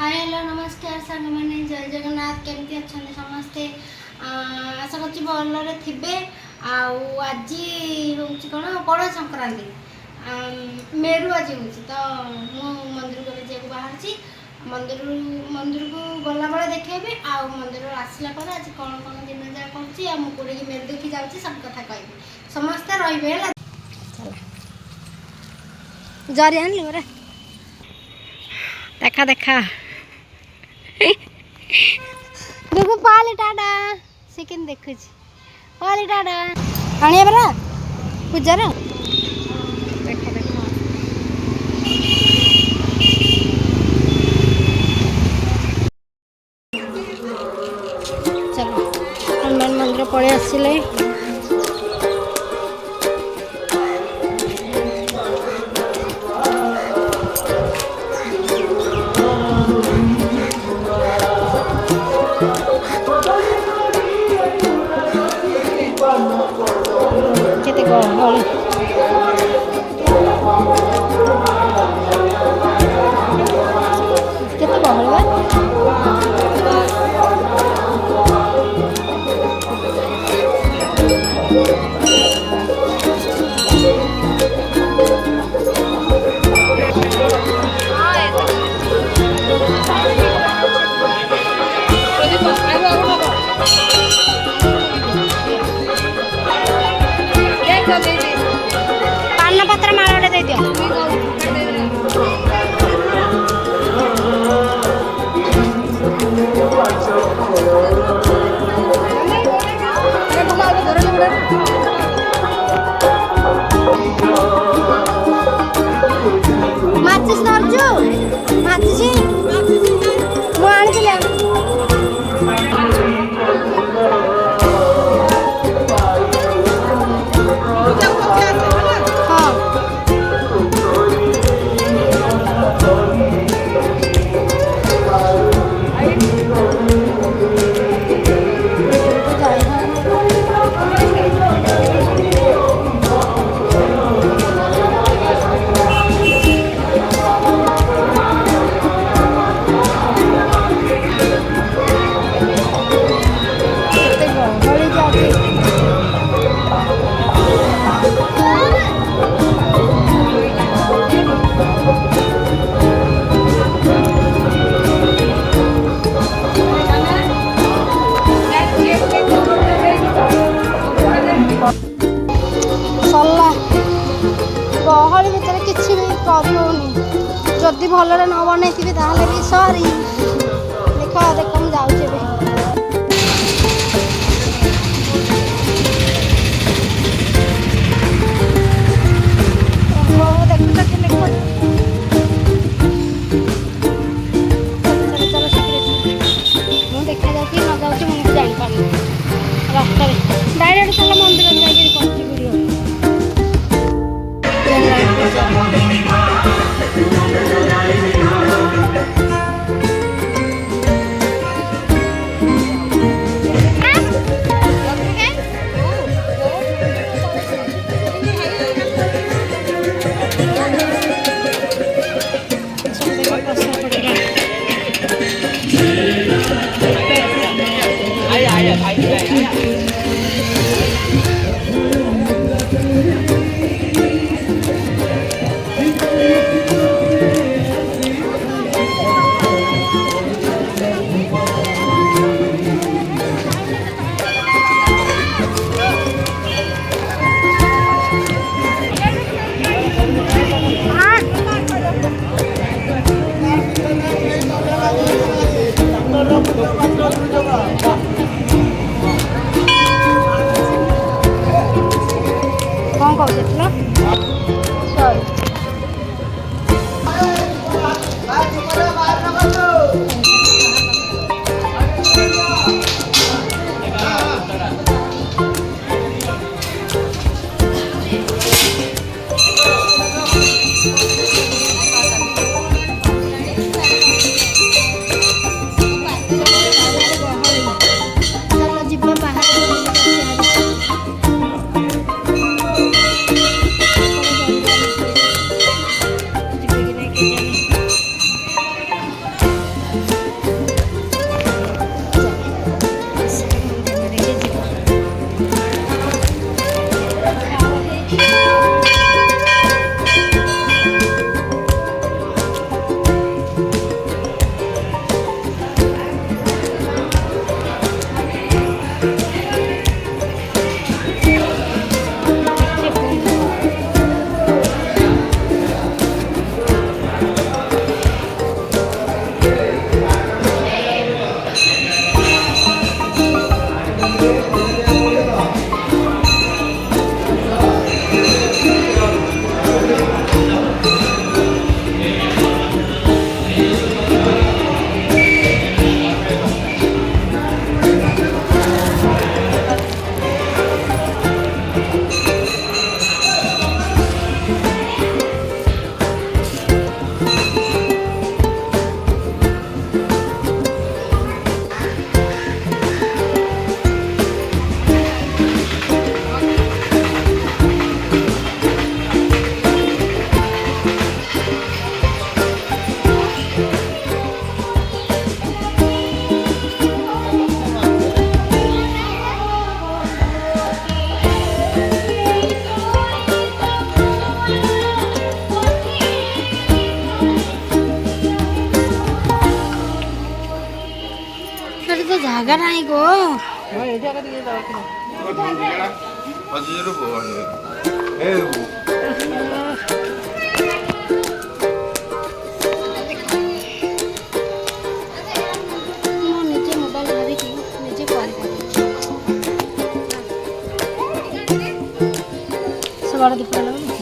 Hi hello नमस्कार सांग मैंने जय जगन्नाथ केमती अच्छा समस्ते आशा कर भलरे थे आज हूँ कौन बड़ संक्रांति मेरु आज हूँ तो मु मंदिर को जाक बाहर मंदिर को गला बेले देखेबी आ मंदिर आसला आज कौन कौन दिन जा कर मेरु देखी जाऊँगी सब कथा कह समस्ते रे जरी आनली रे देखा देखा देखो पाली टाटा से केन देखु पाली टाटा आनिया बरा पूजार देखो देखो चलो हनुमान मंदिर पड़े आसिले केते गहली केते गहली पान पत्र माला दे दियो माचिस नरजु माचिस मु आनिले गहली भितर किसी भी करूनी जदि भलरे न बनई भी सॉरी देख देख मुझे जाऊँ देखा जाऊँ न जाऊँ मुझे जापार रास्त डायरेक्ट चल मंदिर जाकर ଜାଗା ନାହିଁ ଗୋ। ମୁଁ ନିଜେ ମୋବାଇଲ ଧରିକି ନିଜେ କରିପାରିବି। ସେ ବଡ଼ ଦୀପ ଲଗାଉଛି।